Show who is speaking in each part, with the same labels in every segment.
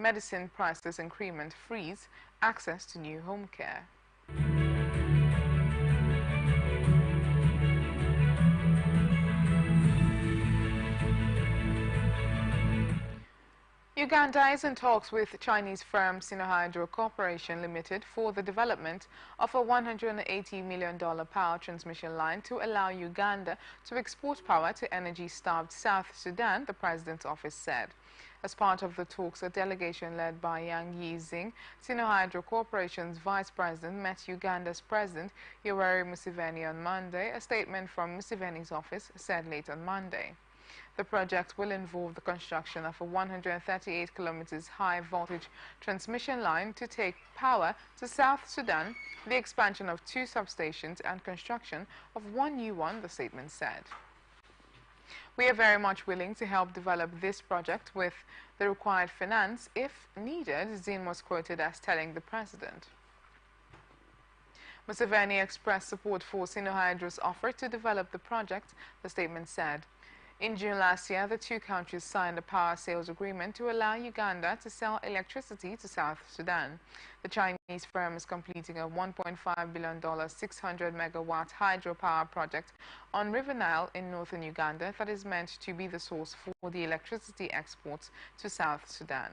Speaker 1: medicine prices increment freeze access to new home care. Uganda is in talks with Chinese firm Sinohydro Corporation Limited for the development of a $180 million power transmission line to allow Uganda to export power to energy-starved South Sudan, the president's office said. As part of the talks, a delegation led by Yang Yizing, Sinohydro Corporation's vice president, met Uganda's president Yoweri Museveni on Monday, a statement from Museveni's office said late on Monday. The project will involve the construction of a 138 kilometers high voltage transmission line to take power to South Sudan, the expansion of 2 substations and construction of one new one, the statement said. We are very much willing to help develop this project with the required finance if needed, Zin was quoted as telling the president. Museveni expressed support for Sinohydro's offer to develop the project, the statement said. In June last year, the two countries signed a power sales agreement to allow Uganda to sell electricity to South Sudan. The Chinese firm is completing a $1.5 billion 600-megawatt hydropower project on River Nile in northern Uganda that is meant to be the source for the electricity exports to South Sudan.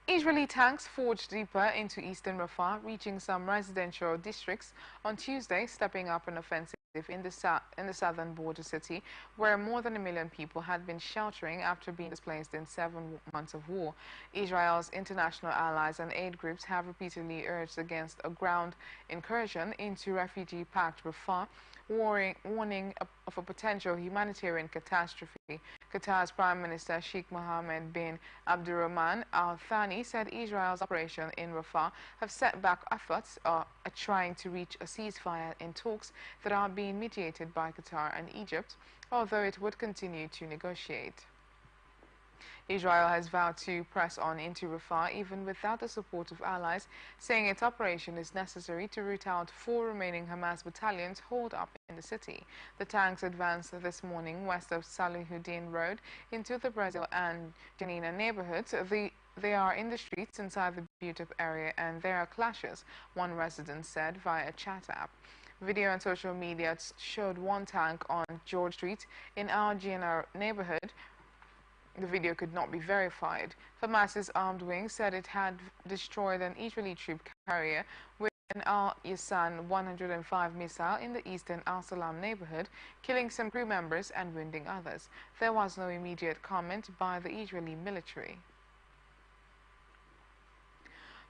Speaker 1: Israeli tanks forged deeper into eastern Rafah, reaching some residential districts on Tuesday, stepping up an offensive in the southern border city, where more than 1 million people had been sheltering after being displaced in 7 months of war. Israel's international allies and aid groups have repeatedly urged against a ground incursion into refugee-packed Rafah, warning of a potential humanitarian catastrophe. Qatar's Prime Minister Sheikh Mohammed bin Abdurrahman Al Thani said Israel's operation in Rafah have set back efforts at trying to reach a ceasefire in talks that are being mediated by Qatar and Egypt, although it would continue to negotiate. Israel has vowed to press on into Rafah even without the support of allies, saying its operation is necessary to root out 4 remaining Hamas battalions holed up in the city. The tanks advanced this morning west of Salahuddin Road into the Brazil and Janina neighborhoods. They are in the streets inside the built-up area and there are clashes, one resident said via a chat app. Video on social media showed one tank on George Street in Al Jina neighborhood. The video could not be verified. Hamas's armed wing said it had destroyed an Israeli troop carrier with an Al-Yassan 105 missile in the eastern Al-Salam neighborhood, killing some crew members and wounding others. There was no immediate comment by the Israeli military.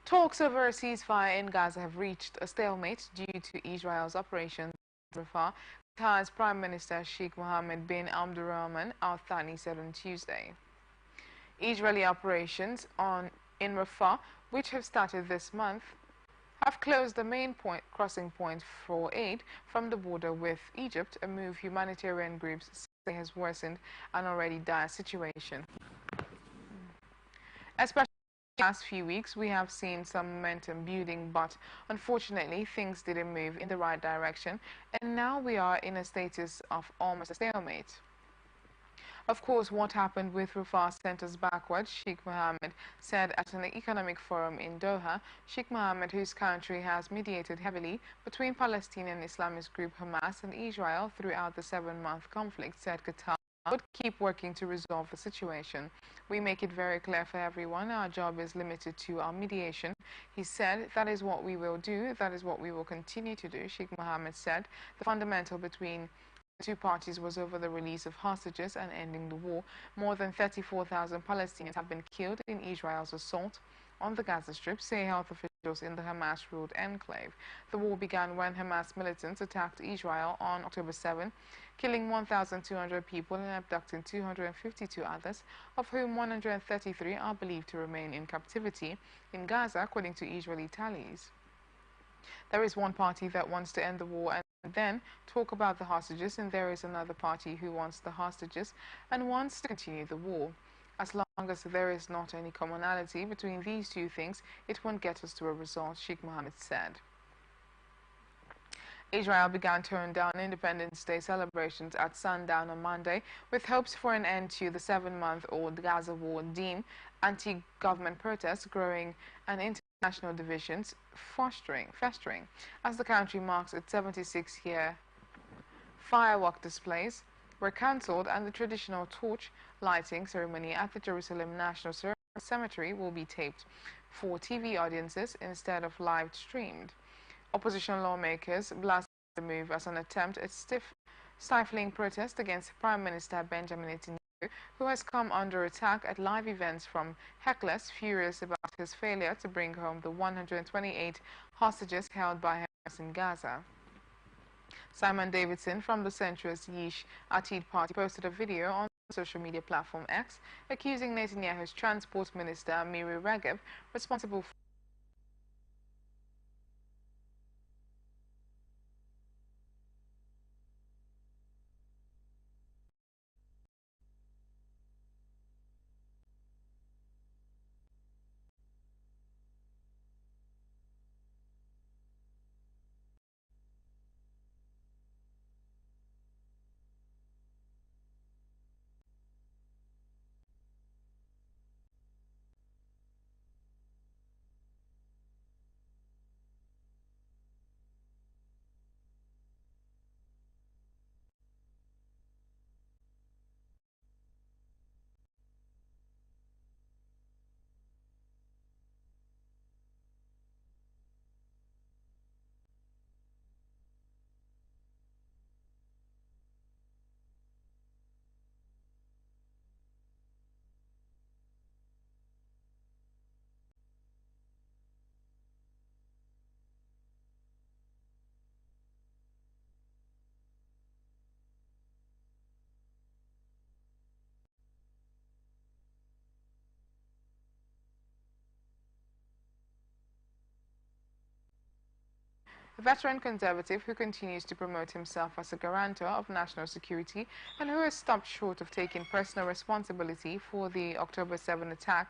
Speaker 1: Talks over a ceasefire in Gaza have reached a stalemate due to Israel's operation in Rafah, Qatar's Prime Minister Sheikh Mohammed bin Abdurrahman Al Thani said on Tuesday. Israeli operations in Rafah, which have started this month, have closed the main crossing point for aid from the border with Egypt, a move humanitarian groups say has worsened an already dire situation. Especially in the last few weeks, we have seen some momentum building, but unfortunately things didn't move in the right direction, and now we are in a status of almost a stalemate. Of course, what happened with Rafah sent us backwards, Sheikh Mohammed said at an economic forum in Doha. Sheikh Mohammed, whose country has mediated heavily between Palestinian Islamist group Hamas and Israel throughout the 7-month conflict, said Qatar would keep working to resolve the situation. We make it very clear for everyone, our job is limited to our mediation. He said, that is what we will do, that is what we will continue to do. Sheikh Mohammed said the fundamental between the two parties was over the release of hostages and ending the war. More than 34,000 Palestinians have been killed in Israel's assault on the Gaza Strip, say health officials in the Hamas-ruled enclave. The war began when Hamas militants attacked Israel on October 7, killing 1,200 people and abducting 252 others, of whom 133 are believed to remain in captivity in Gaza, according to Israeli tallies. There is one party that wants to end the war and then talk about the hostages, and there is another party who wants the hostages and wants to continue the war. As long as there is not any commonality between these two things, it won't get us to a result, Sheikh Mohammed said. Israel began toned down Independence Day celebrations at sundown on Monday, with hopes for an end to the 7-month-old Gaza war deemed anti-government protests growing and international divisions festering as the country marks its 76th-year. Firework displays were cancelled and the traditional torch lighting ceremony at the Jerusalem National Cemetery will be taped for TV audiences instead of live streamed. Opposition lawmakers blasted the move as an attempt at stifling protest against Prime Minister Benjamin Netanyahu, who has come under attack at live events from hecklers furious about his failure to bring home the 128 hostages held by Hamas in Gaza. Simon Davidson from the centrist Yesh Atid party posted a video on social media platform X accusing Netanyahu's transport minister Miri Regev responsible for a veteran conservative who continues to promote himself as a guarantor of national security and who has stopped short of taking personal responsibility for the October 7 attack.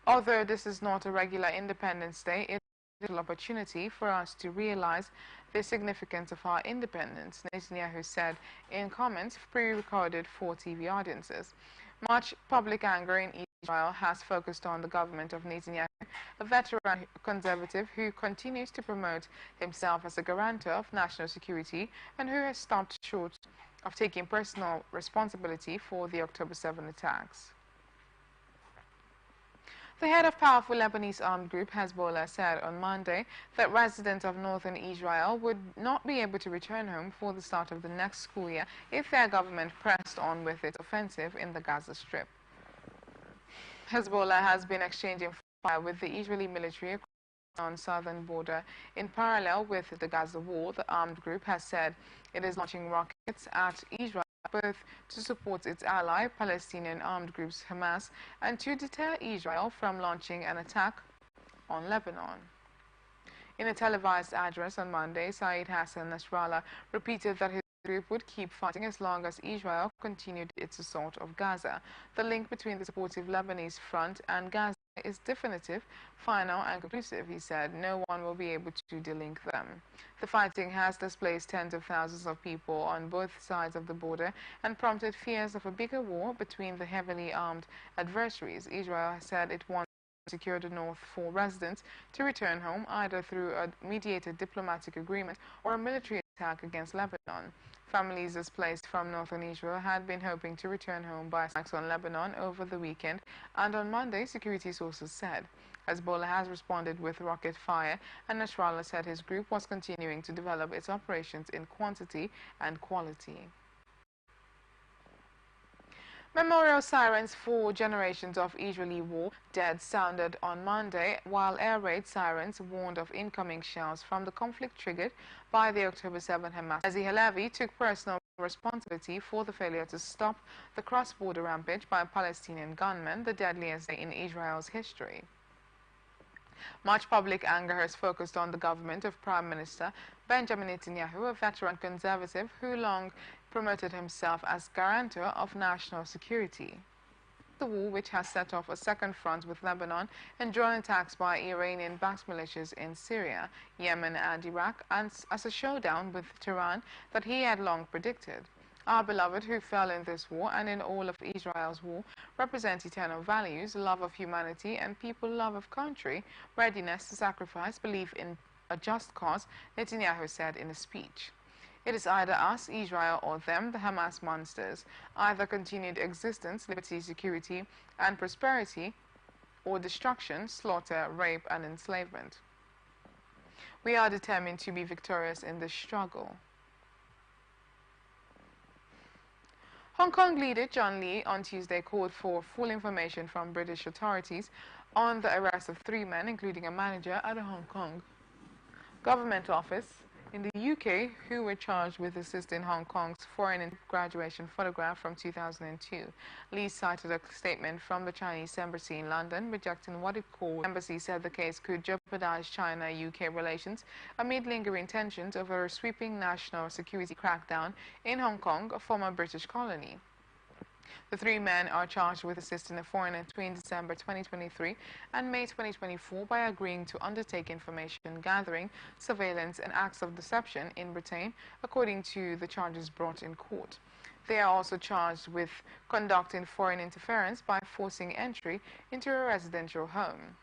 Speaker 1: Although this is not a regular Independence Day, it is an opportunity for us to realize the significance of our independence, Netanyahu said in comments pre-recorded for TV audiences. Much public anger in Israel has focused on the government of Netanyahu, a veteran conservative who continues to promote himself as a guarantor of national security and who has stopped short of taking personal responsibility for the October 7 attacks. The head of powerful Lebanese armed group Hezbollah said on Monday that residents of northern Israel would not be able to return home for the start of the next school year if their government pressed on with its offensive in the Gaza Strip. Hezbollah has been exchanging fire with the Israeli military on the southern border. In parallel with the Gaza war, the armed group has said it is launching rockets at Israel both to support its ally, Palestinian armed groups Hamas, and to deter Israel from launching an attack on Lebanon. In a televised address on Monday, Saeed Hassan Nasrallah repeated that his group would keep fighting as long as Israel continued its assault of Gaza. The link between the supportive Lebanese front and Gaza is definitive, final and conclusive, he said. No one will be able to delink them. The fighting has displaced tens of thousands of people on both sides of the border and prompted fears of a bigger war between the heavily armed adversaries. Israel has said it wants to secure the north for residents to return home either through a mediated diplomatic agreement or a military attack against Lebanon. Families displaced from northern Israel had been hoping to return home by attacks on Lebanon over the weekend, and on Monday, security sources said. Hezbollah has responded with rocket fire, and Nasrallah said his group was continuing to develop its operations in quantity and quality. Memorial sirens for generations of Israeli war dead sounded on Monday, while air raid sirens warned of incoming shells from the conflict triggered by the October 7 Hamas. Azi Halavi took personal responsibility for the failure to stop the cross-border rampage by Palestinian gunmen, the deadliest day in Israel's history. Much public anger has focused on the government of Prime Minister Benjamin Netanyahu, a veteran conservative who long promoted himself as guarantor of national security. the war, which has set off a second front with Lebanon and drone attacks by Iranian-backed militias in Syria, Yemen and Iraq, and as a showdown with Tehran that he had long predicted. Our beloved who fell in this war and in all of Israel's war represent eternal values, love of humanity and people, love of country, readiness to sacrifice, belief in a just cause, Netanyahu said in a speech. It is either us, Israel, or them, the Hamas monsters, either continued existence, liberty, security, and prosperity, or destruction, slaughter, rape, and enslavement. We are determined to be victorious in this struggle. Hong Kong leader John Lee on Tuesday called for full information from British authorities on the arrest of 3 men, including a manager at a Hong Kong government office in the UK who were charged with assisting Hong Kong's foreign graduation photograph from 2002. Lee cited a statement from the Chinese embassy in London rejecting what it called. The embassy said the case could jeopardize China-UK relations amid lingering tensions over a sweeping national security crackdown in Hong Kong, a former British colony. The 3 men are charged with assisting a foreigner between December 2023 and May 2024 by agreeing to undertake information gathering, surveillance, and acts of deception in Britain, according to the charges brought in court. They are also charged with conducting foreign interference by forcing entry into a residential home.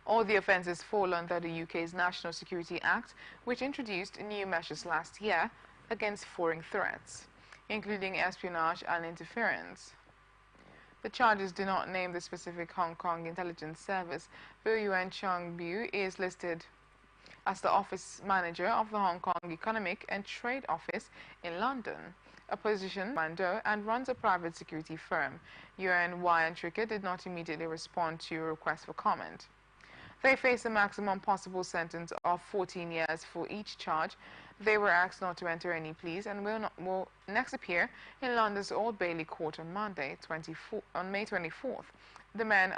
Speaker 1: All the offences fall under the UK's National Security Act, which introduced new measures last year against foreign threats, including espionage and interference. The charges do not name the specific Hong Kong intelligence service. Vu Yuan Chong Bu is listed as the office manager of the Hong Kong Economic and Trade Office in London, a position Mando, and runs a private security firm. Yuan and Tricker did not immediately respond to a request for comment. They face a maximum possible sentence of 14 years for each charge. They were asked not to enter any pleas and will next appear in London's Old Bailey Court on May 24th. The men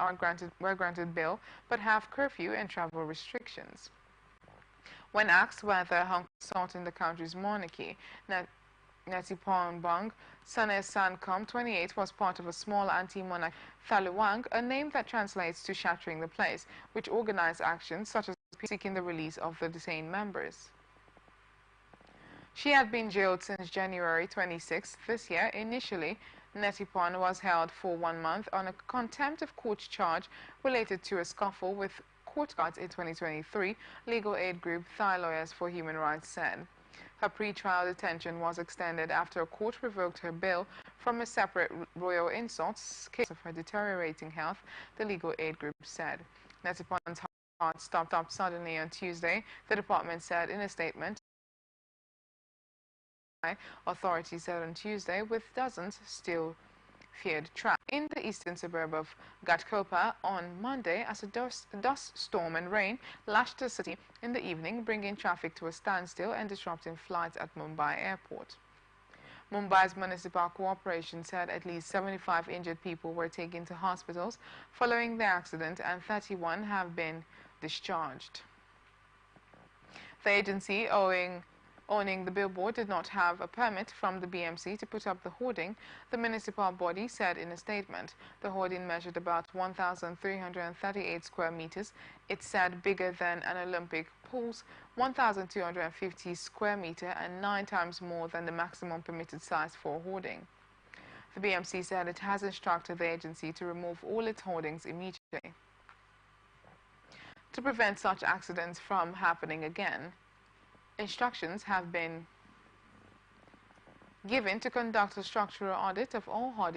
Speaker 1: were granted bail but have curfew and travel restrictions. When asked whether Hong Kong sought in the country's monarchy, Natipon Bang Sane Sankom 28 was part of a small anti-monarch Thaluang, a name that translates to shattering the place, which organized actions such as seeking the release of the detained members. She had been jailed since January 26 this year. Initially, Netipon was held for 1 month on a contempt of court charge related to a scuffle with court guards in 2023, legal aid group Thai Lawyers for Human Rights said. Her pre-trial detention was extended after a court revoked her bail from a separate royal insults case of her deteriorating health, the legal aid group said. Netipon's heart stopped suddenly on Tuesday, the department said in a statement. Authorities said on Tuesday, with dozens still feared trapped in the eastern suburb of Ghatkopar on Monday as a dust storm and rain lashed the city in the evening, bringing traffic to a standstill and disrupting flights at Mumbai airport. Mumbai's municipal cooperation said at least 75 injured people were taken to hospitals following the accident and 31 have been discharged. The agency owning the billboard did not have a permit from the BMC to put up the hoarding, the municipal body said in a statement. The hoarding measured about 1,338 square meters. It said bigger than an Olympic pool's 1,250 square meter and 9 times more than the maximum permitted size for hoarding. The BMC said it has instructed the agency to remove all its hoardings immediately. To prevent such accidents from happening again, instructions have been given to conduct a structural audit of all hoardings